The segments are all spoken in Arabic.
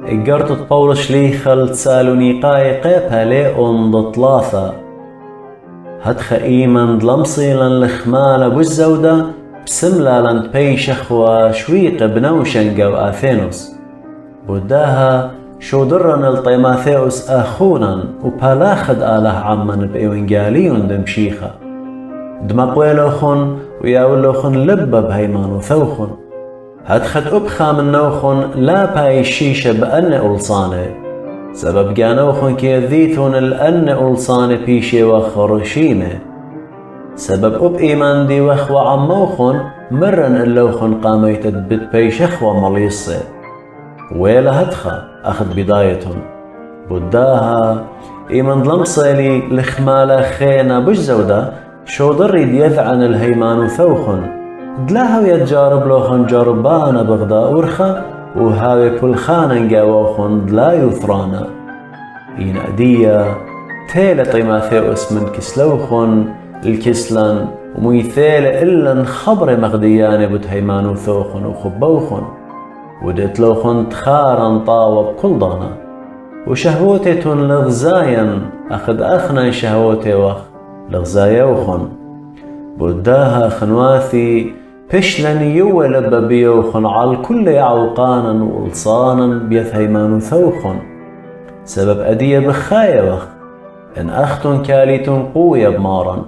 إجرت طول شليخل تسالوني قاي قيبها لي أنض ثلاثة هدخ إيمن دلمصي لن لخمالة بالزودة بسملة لن بيشخ وشويق بنوشنق وآثينوس بداها شو درن الطيماثيوس أخونا وبالاخد آله عمن بإيوانجاليون دمشيخة دمقويلوخن وياولوخن لبب هيمانو ثوخن هدخد أبخا من نوخن لا باي الشيشة بأن ألصاني سبب جانوخن كيذيثون الأن ألصاني بيشي وخرشيمي سبب أب إيمان دي وخوة عموخن مرن اللوخن قاميتت بد بيشخ ومليصي ويلا هدخا أخذ بدايتهم بداها إيمان ظلمصيلي لخمالة خينا بجزودة شو ضريد يذعن الهيمان ثوخن دلاها ويتجارب لوخن جربانا بغداء ورخا وهاوي كل خانا نقاوخن دلا يثرانا ينادية تيلة طيماثيوس من كسلوخن الكسلن وميثيلة إلا خبر مغدياني بتهيمان ثوخن وخبوخن ودت لوخن تخارن طاوب كل ضانا وشهوتي تون لغزاين أخذ أخنا شهوتي وخ لغزايوخن بداها خنواثي بشلن يولب بيوخن على كل يعوقانا وولصانا بيثهيمان ثوخن سبب أدية بخاية وخ إن أختن كاليتون قوية بمارن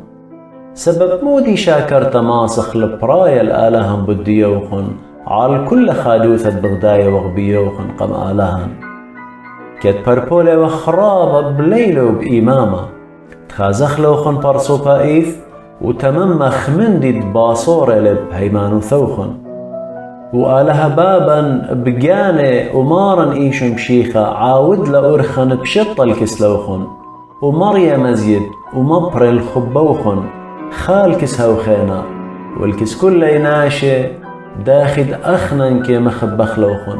سبب مودي شاكر تماسخ لبرايا الآلهم بديوخن على كل خادوثة بغداية وغبيوخن قم آلهن كت بربولة وخرابة بليلو بإمامة تخازخ لوخن برصوبا إيث وتممخ من ديد باصورة لب هيمان ثوخن وآلها بابا بقاني ومارن إيش مشيخة عاود لأرخن بشط الكسلوخن ومريا مزيد ومبر الخبوخن خال كسهوخينا والكس كل يناشي داخد أخنا كي مخبخ لوخن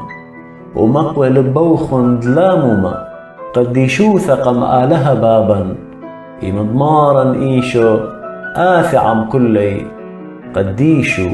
ومقوي لبوخن دلاموما قد يشوث قم آلها بابا إمضمارا إيشو آثعم كلي قد يشو